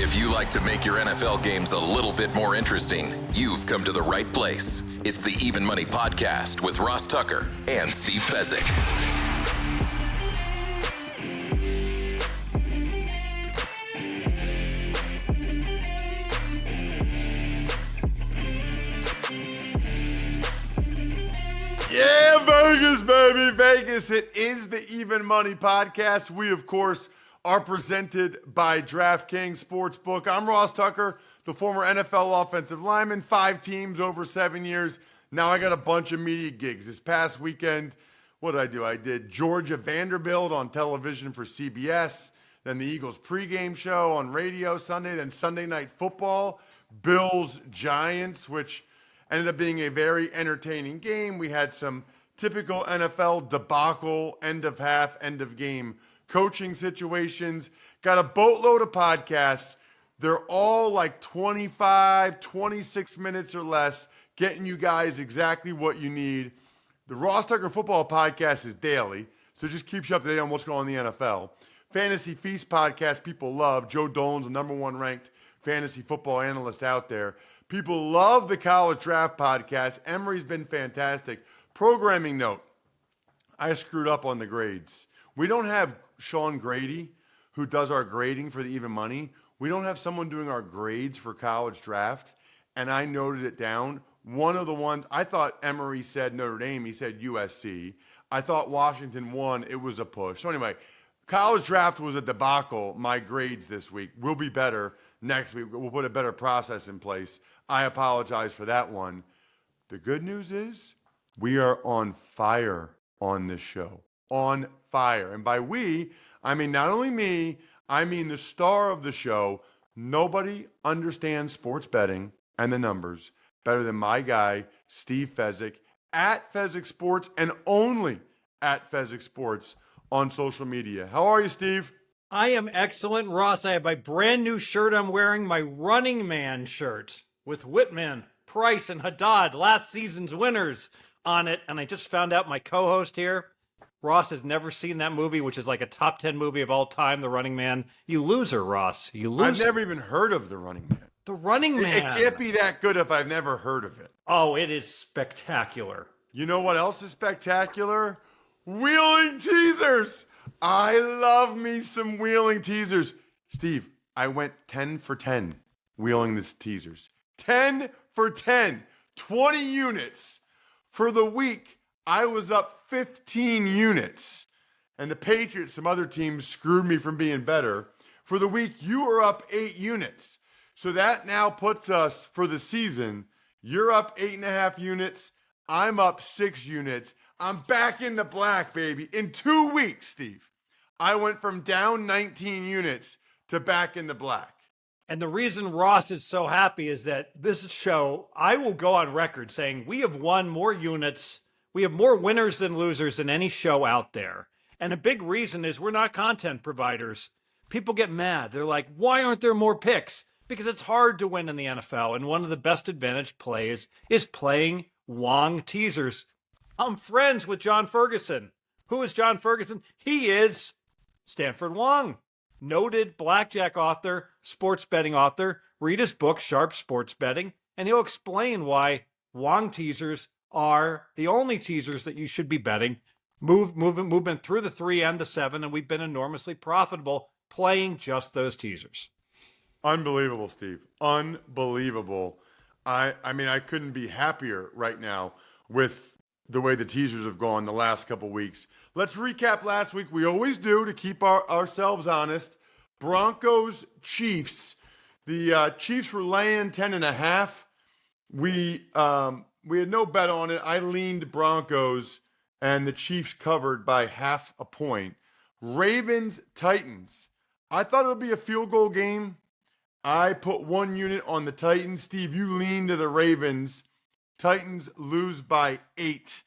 If you like to make your NFL games a little bit more interesting, you've come to the right place. It's the Even Money Podcast with Ross Tucker and Steve Fezzik. Yeah, Vegas, baby, Vegas. It is the Even Money Podcast. We, of course, are presented by DraftKings Sportsbook. I'm Ross Tucker, the former NFL offensive lineman, 5 teams over 7 years. Now I got a bunch of media gigs. This past weekend, what did I do? I did Georgia Vanderbilt on television for CBS, then the Eagles pregame show on radio Sunday, then Sunday Night Football, Bills Giants, which ended up being a very entertaining game. We had some typical NFL debacle, end of half, end of game coaching situations. Got a boatload of podcasts. They're all like 25, 26 minutes or less, getting you guys exactly what you need. The Ross Tucker Football Podcast is daily, so just keeps you up to date on what's going on in the NFL. Fantasy Feast Podcast, people love. Joe Dolan's the number 1 ranked fantasy football analyst out there. People love the College Draft Podcast. Emory's been fantastic. Programming note, I screwed up on the grades. We don't have Sean Grady, who does our grading for the Even Money. We don't have someone doing our grades for College Draft, and I noted it down. One of the ones, I thought Emory said Notre Dame. He said USC. I thought Washington won. It was a push. So anyway, College Draft was a debacle. My grades this week will be better next week. We'll put a better process in place. I apologize for that one. The good news is we are on fire on this show. On fire. And by we, I mean not only me, I mean the star of the show. Nobody understands sports betting and the numbers better than my guy, Steve Fezzik, at Fezzik Sports and only at Fezzik Sports on social media. How are you, Steve? I am excellent, Ross. I have my brand new shirt I'm wearing, my Running Man shirt with Whitman, Price, and Haddad, last season's winners on it. And I just found out my co-host here, Ross, has never seen that movie, which is like a top 10 movie of all time, The Running Man. You loser, Ross. You loser. I've never even heard of The Running Man. The Running Man. It can't be that good if I've never heard of it. Oh, it is spectacular. You know what else is spectacular? Wheeling teasers. I love me some wheeling teasers. Steve, I went 10 for 10 wheeling these teasers. 10 for 10. 20 units. For the week, I was up 15 units. And the Patriots, some other teams, screwed me from being better. For the week, you were up 8 units. So that now puts us, for the season, you're up 8.5 units. I'm up 6 units. I'm back in the black, baby. In 2 weeks, Steve, I went from down 19 units to back in the black. And the reason Ross is so happy is that this show, I will go on record saying we have won more units. We have more winners than losers than any show out there. And a big reason is we're not content providers. People get mad. They're like, why aren't there more picks? Because it's hard to win in the NFL. And one of the best advantage plays is playing Wong teasers. I'm friends with John Ferguson. Who is John Ferguson? He is Stanford Wong, noted blackjack author, sports betting author. Read his book, Sharp Sports Betting, and he'll explain why Wong teasers are the only teasers that you should be betting. Movement through the 3 and the 7, and we've been enormously profitable playing just those teasers. Unbelievable, Steve. Unbelievable. I mean, I couldn't be happier right now with the way the teasers have gone the last couple weeks. Let's recap last week. We always do to keep ourselves honest. Broncos, Chiefs. The Chiefs were laying 10.5. We had no bet on it. I leaned Broncos, and the Chiefs covered by 0.5 point. Ravens, Titans. I thought it would be a field goal game. I put 1 unit on the Titans. Steve, you lean to the Ravens. Titans lose by 8.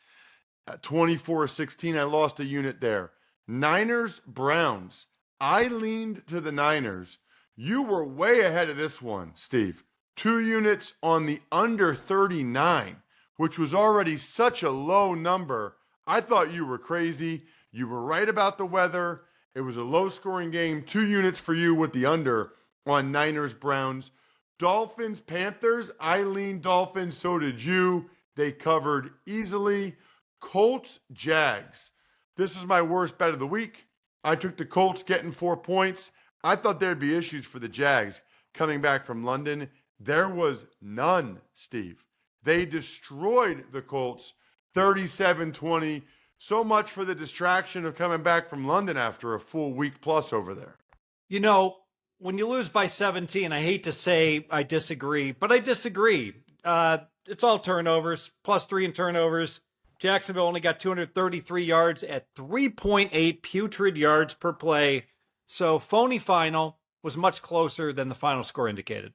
24-16. I lost a unit there. Niners, Browns. I leaned to the Niners. You were way ahead of this one, Steve. 2 units on the under 39, which was already such a low number. I thought you were crazy. You were right about the weather. It was a low-scoring game. 2 units for you with the under. on Niners, Browns. Dolphins, Panthers. I leaned Dolphins. So did you. They covered easily. Colts, Jags. This was my worst bet of the week. I took the Colts getting 4 points. I thought there'd be issues for the Jags coming back from London. There was none, Steve. They destroyed the Colts 37-20. So much for the distraction of coming back from London after a full week plus over there. You know, when you lose by 17, I hate to say I disagree, but I disagree. It's all turnovers, +3 in turnovers. Jacksonville only got 233 yards at 3.8 putrid yards per play. So phony final was much closer than the final score indicated.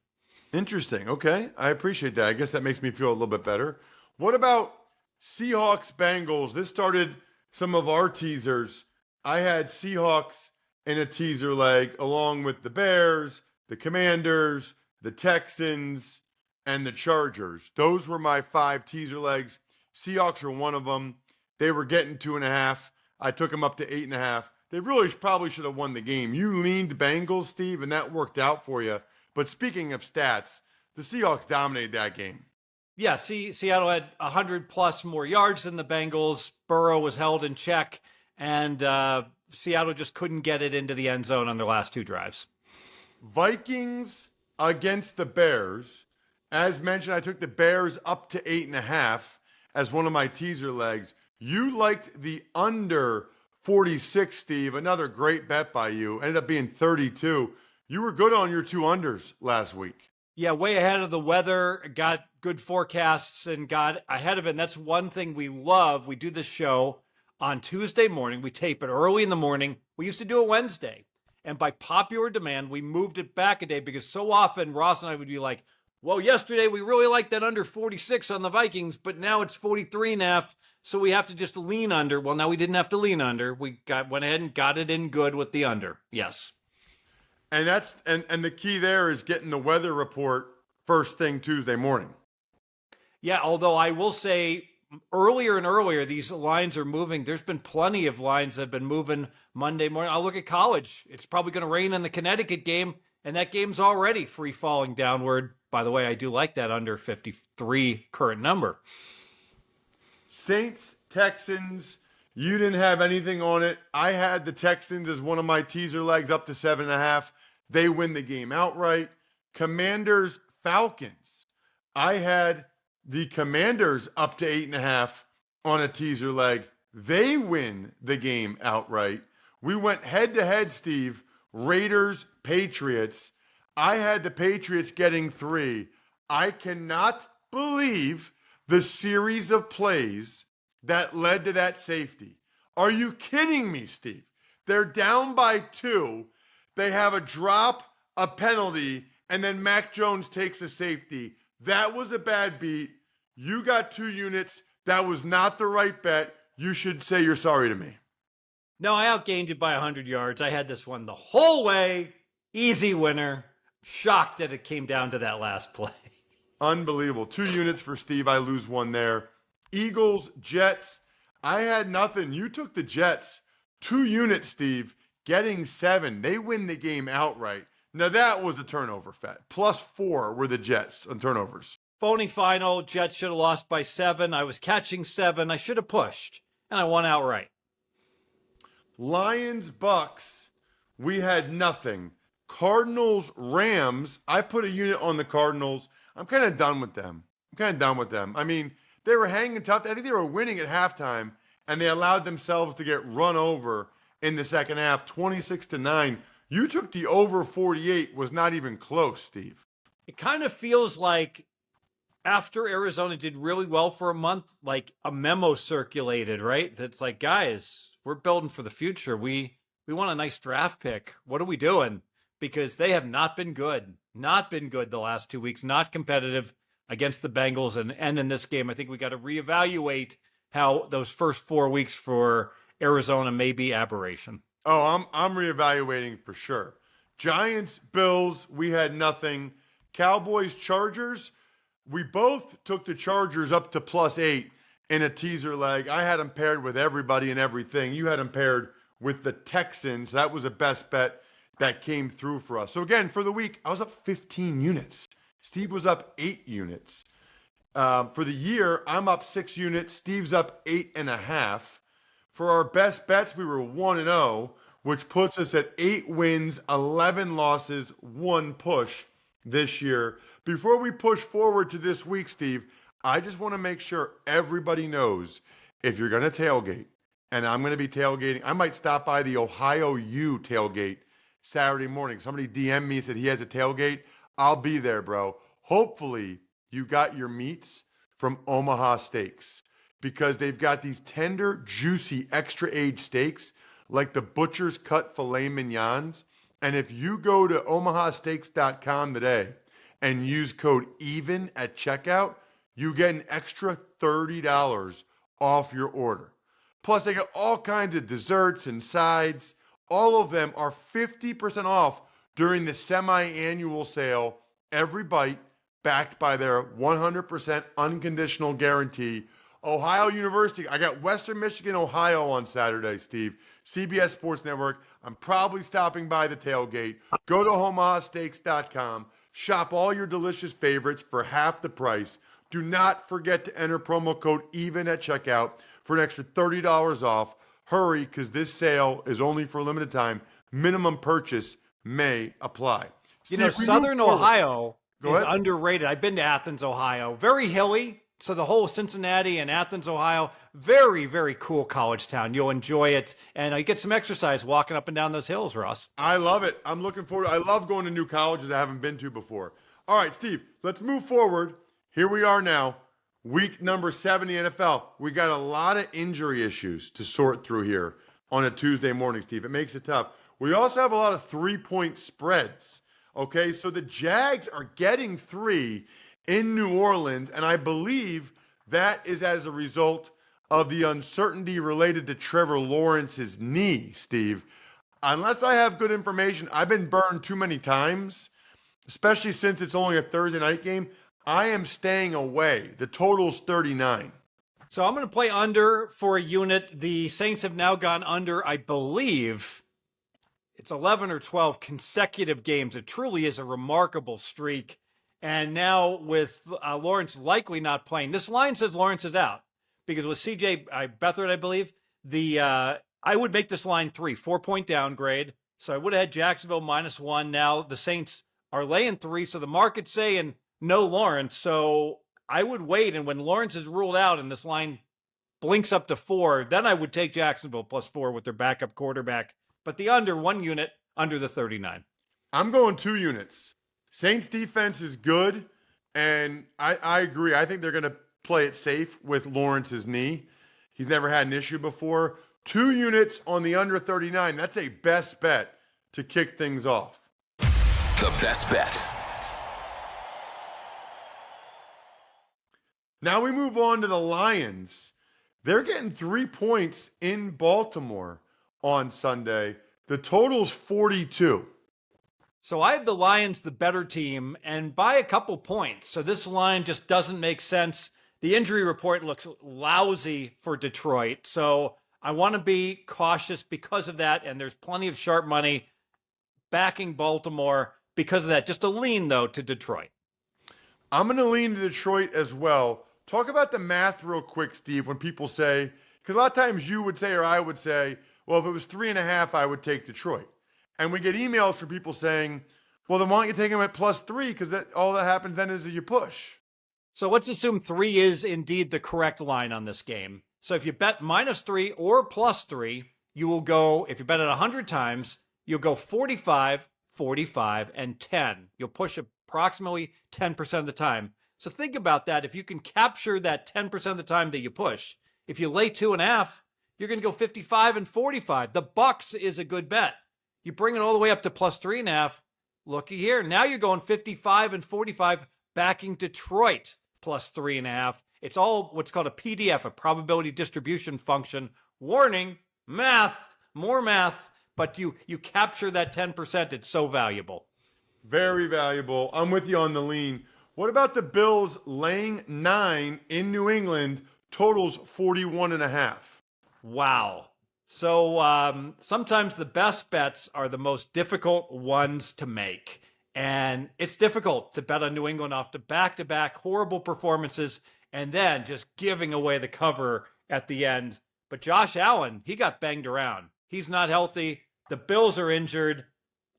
Interesting. Okay. I appreciate that. I guess that makes me feel a little bit better. What about Seahawks, Bengals? This started some of our teasers. I had Seahawks in a teaser leg along with the Bears, the Commanders, the Texans, and the Chargers. Those were my 5 teaser legs. Seahawks were one of them. They were getting 2.5. I took them up to 8.5. They really probably should have won the game. You leaned Bengals, Steve, and that worked out for you. But speaking of stats, the Seahawks dominated that game. Yeah, Seattle had 100+ more yards than the Bengals. Burrow was held in check, and Seattle just couldn't get it into the end zone on their last 2 drives. Vikings against the Bears. As mentioned, I took the Bears up to 8.5 as one of my teaser legs. You liked the under 46, Steve. Another great bet by you. Ended up being 32. You were good on your 2 unders last week. Yeah, way ahead of the weather, got good forecasts and got ahead of it. And that's one thing we love. We do this show on Tuesday morning. We tape it early in the morning. We used to do it Wednesday. And by popular demand, we moved it back a day because so often Ross and I would be like, well, yesterday we really liked that under 46 on the Vikings, but now it's 43.5, so we have to just lean under. Well, now we didn't have to lean under. We went ahead and got it in good with the under. Yes. And that's and the key there is getting the weather report first thing Tuesday morning. Yeah, although I will say earlier and earlier, these lines are moving. There's been plenty of lines that have been moving Monday morning. I'll look at college. It's probably going to rain in the Connecticut game, and that game's already free falling downward. By the way, I do like that under 53 current number. Saints, Texans, you didn't have anything on it. I had the Texans as one of my teaser legs up to 7.5. They win the game outright. Commanders, Falcons. I had the Commanders up to 8.5 on a teaser leg. They win the game outright. We went head-to-head, Steve. Raiders, Patriots. I had the Patriots getting 3. I cannot believe the series of plays that led to that safety. Are you kidding me, Steve? They're down by 2. They have a drop, a penalty, and then Mac Jones takes a safety. That was a bad beat. You got 2 units. That was not the right bet. You should say you're sorry to me. No, I outgained you by 100 yards. I had this one the whole way. Easy winner. Shocked that it came down to that last play. Unbelievable. 2 units for Steve. I lose 1 there. Eagles, Jets. I had nothing. You took the Jets. 2 units, Steve. Getting 7. They win the game outright. Now that was a turnover bet. +4 were the Jets on turnovers. Phony final. Jets should have lost by 7. I was catching 7. I should have pushed. And I won outright. Lions, Bucks. We had nothing. Cardinals, Rams. I put a unit on the Cardinals. I'm kind of done with them. I mean, they were hanging tough. I think they were winning at halftime, and they allowed themselves to get run over in the second half, 26-9. You took the over 48. Was not even close, Steve. It kind of feels like after Arizona did really well for a month, like a memo circulated, right? That's like, guys, we're building for the future. We want a nice draft pick. What are we doing? Because they have not been good. Not been good the last 2 weeks. Not competitive against the Bengals. And in this game, I think we got to reevaluate how those first 4 weeks for Arizona may be aberration. Oh, I'm reevaluating for sure. Giants, Bills, we had nothing. Cowboys, Chargers, we both took the Chargers up to +8 in a teaser leg. I had them paired with everybody and everything. You had them paired with the Texans. That was a best bet. that came through for us. So again, for the week, I was up 15 units. Steve was up 8 units. For the year, I'm up 6 units. Steve's up 8.5. For our best bets, we were 1-0, which puts us at 8 wins, 11 losses, 1 push this year. Before we push forward to this week, Steve, I just want to make sure everybody knows if you're going to tailgate, and I'm going to be tailgating, I might stop by the Ohio U tailgate Saturday morning. Somebody DM me and said he has a tailgate. I'll be there, bro. Hopefully you got your meats from Omaha Steaks, because they've got these tender, juicy, extra-aged steaks like the butcher's cut filet mignons. And if you go to omahasteaks.com today and use code EVEN at checkout, you get an extra $30 off your order. Plus, they got all kinds of desserts and sides. All of them are 50% off during the semi-annual sale. Every bite backed by their 100% unconditional guarantee. Ohio University. I got Western Michigan, Ohio on Saturday, Steve. CBS Sports Network. I'm probably stopping by the tailgate. Go to omahasteaks.com. Shop all your delicious favorites for half the price. Do not forget to enter promo code EVEN at checkout for an extra $30 off. Hurry, because this sale is only for a limited time. Minimum purchase may apply. Steve, Southern Ohio is underrated. I've been to Athens, Ohio. Very hilly. So the whole Cincinnati and Athens, Ohio, very, very cool college town. You'll enjoy it. And you get some exercise walking up and down those hills, Ross. I love it. I'm looking forward. I love going to new colleges I haven't been to before. All right, Steve, let's move forward. Here we are now, week number 7 in the NFL. We got a lot of injury issues to sort through here on a Tuesday morning, Steve. It makes it tough. We also have a lot of 3-point spreads. Okay, so the Jags are getting 3 in New Orleans, and I believe that is as a result of the uncertainty related to Trevor Lawrence's knee, Steve. Unless I have good information, I've been burned too many times, especially since it's only a Thursday night game. I am staying away. The total's 39. So I'm going to play under for a unit. The Saints have now gone under, I believe, it's 11 or 12 consecutive games. It truly is a remarkable streak. And now with Lawrence likely not playing, this line says Lawrence is out, because with CJ Beathard, I believe, I would make this line 3, 4-point downgrade. So I would have had Jacksonville -1. Now the Saints are laying 3, so the market's saying no Lawrence. So I would wait, and when Lawrence is ruled out and this line blinks up to 4, then I would take Jacksonville +4 with their backup quarterback. But the under 1 unit, under the 39. I'm going 2 units. Saints defense is good, and I agree. I think they're going to play it safe with Lawrence's knee. He's never had an issue before. 2 units on the under 39. That's a best bet to kick things off. The best bet. Now we move on to the Lions. They're getting 3 points in Baltimore on Sunday. The total's 42. So I have the Lions, the better team, and by a couple points. So this line just doesn't make sense. The injury report looks lousy for Detroit. So I want to be cautious because of that. And there's plenty of sharp money backing Baltimore because of that. Just a lean, though, to Detroit. I'm going to lean to Detroit as well. Talk about the math real quick, Steve, when people say, because a lot of times you would say or I would say, well, if it was 3.5, I would take Detroit. And we get emails from people saying, well, then why don't you take them at +3? Because all that happens then is that you push. So let's assume 3 is indeed the correct line on this game. So if you bet -3 or +3, you will go, if you bet it 100 times, you'll go 45, 45, and 10. You'll push approximately 10% of the time. So think about that. If you can capture that 10% of the time that you push, if you lay 2.5, you're going to go 55 and 45. The Bucs is a good bet. You bring it all the way up to +3.5. Looky here. Now you're going 55 and 45, backing Detroit +3.5. It's all what's called a PDF, a probability distribution function. Warning, math, more math, but you capture that 10%. It's so valuable. Very valuable. I'm with you on the lean. What about the Bills laying 9 in New England? Totals 41.5. Wow. So sometimes the best bets are the most difficult ones to make. And it's difficult to bet on New England off to back-to-back horrible performances and then just giving away the cover at the end. But Josh Allen, he got banged around. He's not healthy. The Bills are injured.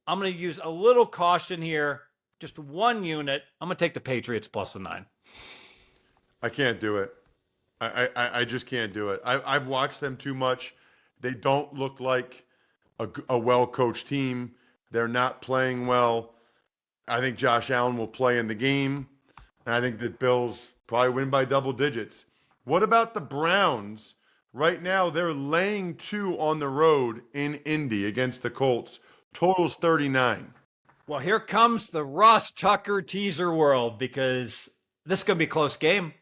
I'm going to use a little caution here. Just one unit. I'm going to take the Patriots plus the 9. I can't do it. I just can't do it. I've watched them too much. They don't look like a well-coached team. They're not playing well. I think Josh Allen will play in the game. And I think the Bills probably win by double digits. What about the Browns? Right now, they're laying 2 on the road in Indy against the Colts. Total's 39. Well, here comes the Ross Tucker teaser world because this is going to be a close game.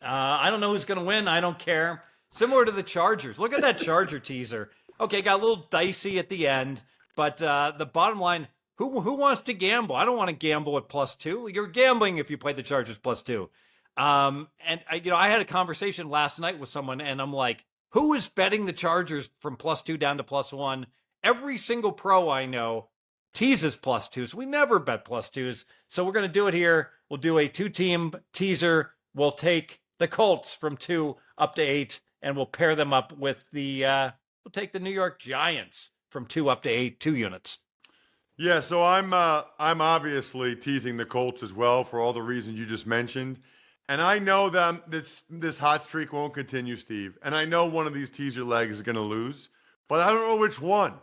I don't know who's going to win. I don't care. Similar to the Chargers. Look at that Charger teaser. Okay, got a little dicey at the end, but the bottom line, who wants to gamble? I don't want to gamble at +2. You're gambling if you play the Chargers +2. And I had a conversation last night with someone, and I'm like, who is betting the Chargers from +2 down to +1? Every single pro I know teases +2s. We never bet +2s. So we're going to do it here. We'll do a 2-team teaser. We'll take the Colts from 2 up to 8, and we'll pair them up with we'll take the New York Giants from 2 up to 8, 2 units. Yeah, so I'm obviously teasing the Colts as well for all the reasons you just mentioned. And I know that this hot streak won't continue, Steve. And I know one of these teaser legs is going to lose, but I don't know which one.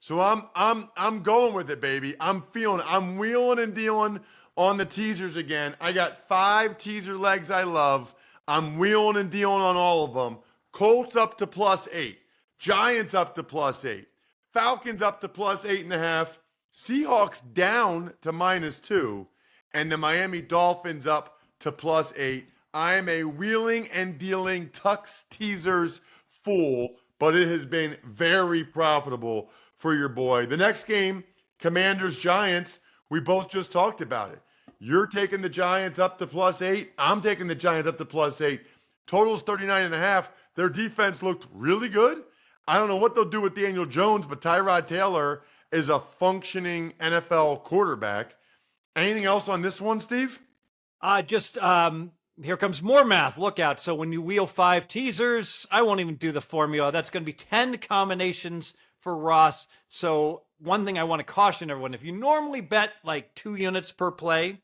So I'm going with it, baby. I'm wheeling and dealing on the teasers again. I got 5 teaser legs I love. I'm wheeling and dealing on all of them. Colts up to +8. Giants up to +8. Falcons up to +8.5. Seahawks down to -2. And the Miami Dolphins up to +8. I am a wheeling and dealing Tux teasers fool, but it has been very profitable for your boy. The next game, Commanders Giants, we both just talked about it. You're taking the Giants up to +8. I'm taking the Giants up to +8. Total's 39.5. Their defense looked really good. I don't know what they'll do with Daniel Jones, but Tyrod Taylor is a functioning NFL quarterback. Anything else on this one, Steve? Here comes more math. Look out. So when you wheel 5 teasers, I won't even do the formula. That's going to be 10 combinations for Ross. So one thing I want to caution everyone, if you normally bet like 2 units per play,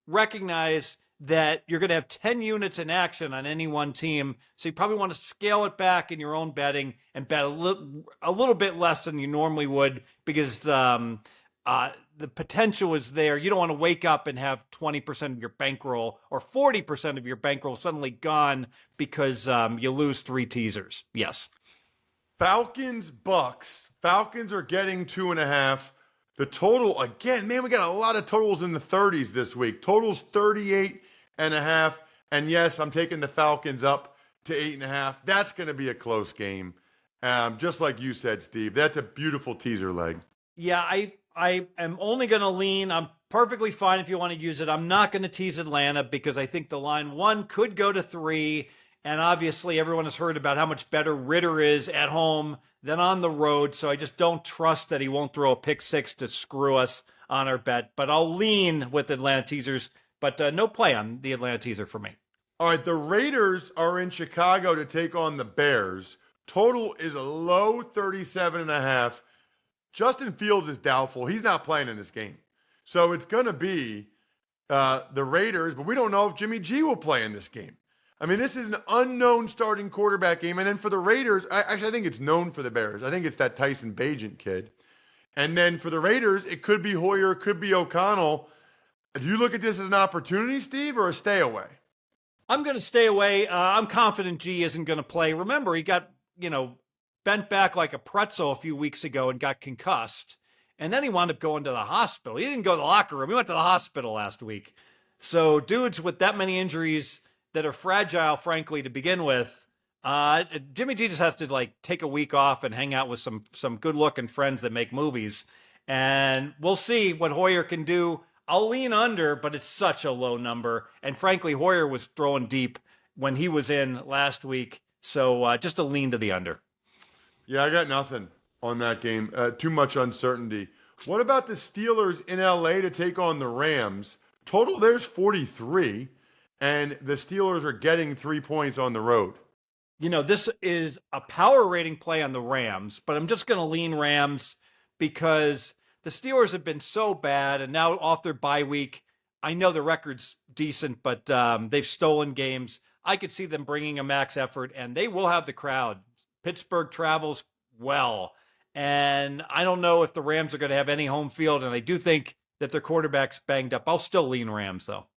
recognize that you're going to have 10 units in action on any one team. So you probably want to scale it back in your own betting and bet a little bit less than you normally would because the potential is there. You don't want to wake up and have 20% of your bankroll or 40% of your bankroll suddenly gone because you lose 3 teasers. Yes. Falcons, Bucks. Falcons are getting 2.5. The total, again, man, we got a lot of totals in the 30s this week. Total's 38.5. And yes, I'm taking the Falcons up to 8.5. That's going to be a close game. Just like you said, Steve, that's a beautiful teaser leg. Yeah, I am only going to lean. I'm perfectly fine if you want to use it. I'm not going to tease Atlanta because I think the line 1 could go to 3. And obviously everyone has heard about how much better Ritter is at home than on the road. So I just don't trust that he won't throw a pick 6 to screw us on our bet. But I'll lean with Atlanta teasers, but no play on the Atlanta teaser for me. All right, the Raiders are in Chicago to take on the Bears. Total is a low 37.5. Justin Fields is doubtful. He's not playing in this game. So it's going to be the Raiders, but we don't know if Jimmy G will play in this game. I mean, this is an unknown starting quarterback game. And then for the Raiders, I think it's known for the Bears. I think it's that Tyson Bagent kid. And then for the Raiders, it could be Hoyer, it could be O'Connell. Do you look at this as an opportunity, Steve, or a stay away? I'm going to stay away. I'm confident G isn't going to play. Remember, he got, bent back like a pretzel a few weeks ago and got concussed. And then he wound up going to the hospital. He didn't go to the locker room. He went to the hospital last week. So dudes with that many injuries that are fragile, frankly, to begin with, Jimmy G just has to take a week off and hang out with some good-looking friends that make movies. And we'll see what Hoyer can do. I'll lean under, but it's such a low number. And frankly, Hoyer was throwing deep when he was in last week. So just a lean to the under. Yeah, I got nothing on that game. Too much uncertainty. What about the Steelers in LA to take on the Rams? Total there's 43, and the Steelers are getting 3 points on the road. This is a power rating play on the Rams, but I'm just going to lean Rams because the Steelers have been so bad, and now off their bye week, I know the record's decent, but they've stolen games. I could see them bringing a max effort, and they will have the crowd. Pittsburgh travels well, and I don't know if the Rams are going to have any home field, and I do think that their quarterback's banged up. I'll still lean Rams, though.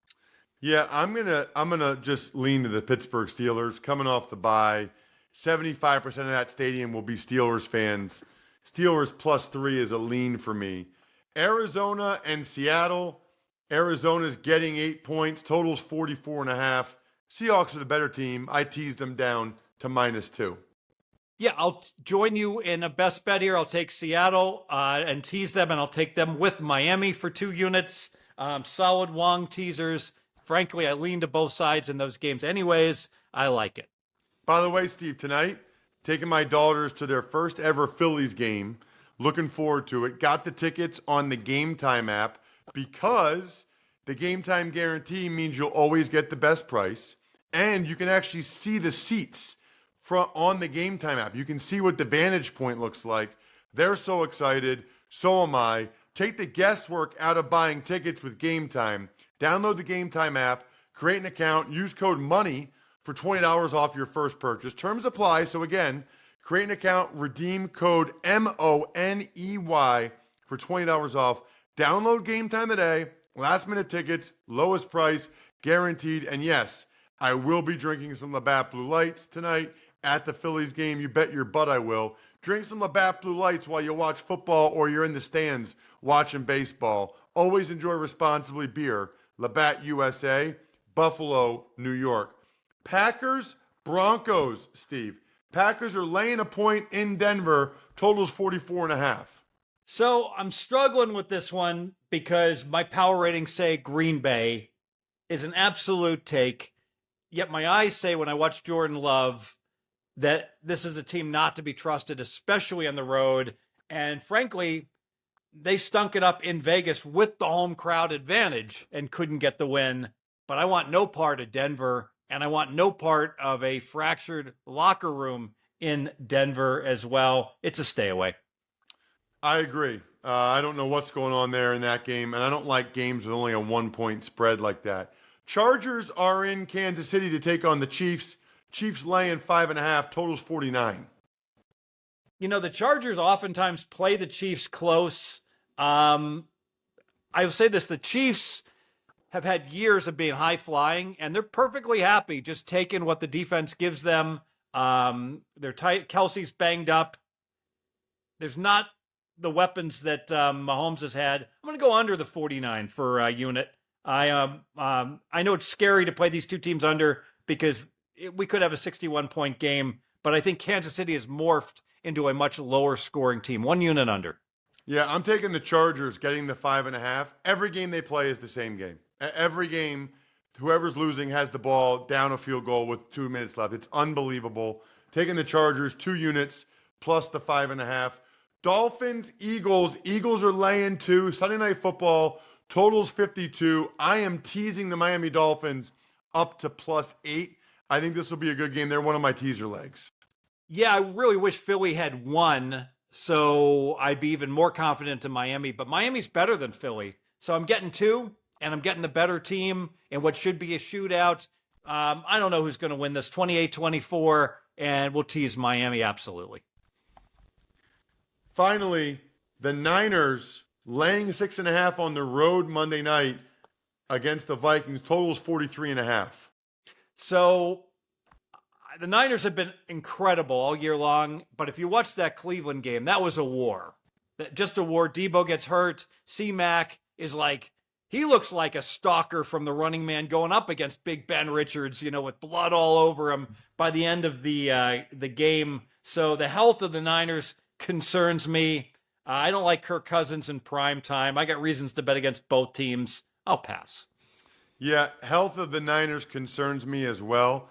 Yeah, I'm gonna just lean to the Pittsburgh Steelers coming off the bye. 75% of that stadium will be Steelers fans. Steelers +3 is a lean for me. Arizona and Seattle. Arizona's getting 8 points. Total's 44.5. Seahawks are the better team. I teased them down to -2. Yeah, I'll join you in a best bet here. I'll take Seattle and tease them, and I'll take them with Miami for 2 units. Solid Wong teasers. Frankly, I lean to both sides in those games anyways. I like it. By the way, Steve, tonight, taking my daughters to their first ever Phillies game. Looking forward to it. Got the tickets on the Game Time app because the Game Time guarantee means you'll always get the best price. And you can actually see the seats on the Game Time app. You can see what the vantage point looks like. They're so excited. So am I. Take the guesswork out of buying tickets with Game Time. Download the Game Time app, create an account, use code MONEY for $20 off your first purchase. Terms apply. So again, create an account, redeem code MONEY for $20 off. Download Game Time today. Last minute tickets, lowest price, guaranteed. And yes, I will be drinking some Labatt Blue Lights tonight at the Phillies game. You bet your butt I will. Drink some Labatt Blue Lights while you watch football or you're in the stands watching baseball. Always enjoy responsibly beer. Labatt USA, Buffalo, New York. Packers, Broncos, Steve. Packers are laying a point in Denver. Total's 44.5. So I'm struggling with this one because my power ratings say Green Bay is an absolute take. Yet my eyes say when I watch Jordan Love that this is a team not to be trusted, especially on the road. And frankly, they stunk it up in Vegas with the home crowd advantage and couldn't get the win. But I want no part of Denver, and I want no part of a fractured locker room in Denver as well. It's a stay away. I agree. I don't know what's going on there in that game, and I don't like games with only a 1-point spread like that. Chargers are in Kansas City to take on the Chiefs. Chiefs laying 5.5. Total's 49. The Chargers oftentimes play the Chiefs close. I will say this, the Chiefs have had years of being high flying, and they're perfectly happy just taking what the defense gives them. They're tight. Kelsey's banged up. There's not the weapons that Mahomes has had. I'm going to go under the 49 for a unit. I know it's scary to play these two teams under because we could have a 61-point game, but I think Kansas City has morphed into a much lower scoring team. 1 unit under. Yeah, I'm taking the Chargers, getting the 5.5. Every game they play is the same game. Every game, whoever's losing has the ball down a field goal with 2 minutes left. It's unbelievable. Taking the Chargers, 2 units, plus the 5.5. Dolphins, Eagles. Eagles are laying 2. Sunday Night Football, totals 52. I am teasing the Miami Dolphins up to +8. I think this will be a good game. They're one of my teaser legs. Yeah, I really wish Philly had won, so I'd be even more confident in Miami. But Miami's better than Philly. So I'm getting 2, and I'm getting the better team in what should be a shootout. I don't know who's going to win this, 28-24, and we'll tease Miami absolutely. Finally, the Niners laying 6.5 on the road Monday night against the Vikings. Totals 43.5. So the Niners have been incredible all year long, but if you watch that Cleveland game, that was a war. Just a war. Debo gets hurt. C-Mac is like, he looks like a stalker from the Running Man going up against Big Ben Richards, with blood all over him by the end of the game. So the health of the Niners concerns me. I don't like Kirk Cousins in prime time. I got reasons to bet against both teams. I'll pass. Yeah, health of the Niners concerns me as well.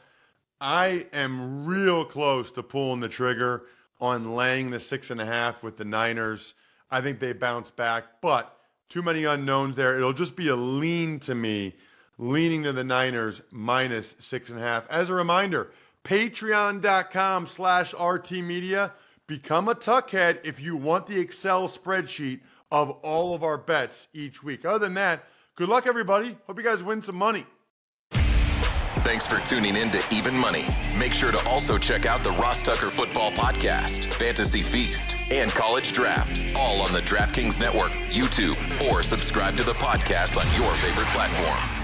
I am real close to pulling the trigger on laying the 6.5 with the Niners. I think they bounce back, but too many unknowns there. It'll just be a lean to me, leaning to the Niners minus 6.5. As a reminder, patreon.com/RTmedia. Become a Tuckhead if you want the Excel spreadsheet of all of our bets each week. Other than that, good luck, everybody. Hope you guys win some money. Thanks for tuning in to Even Money. Make sure to also check out the Ross Tucker Football Podcast, Fantasy Feast, and College Draft, all on the DraftKings Network, YouTube, or subscribe to the podcast on your favorite platform.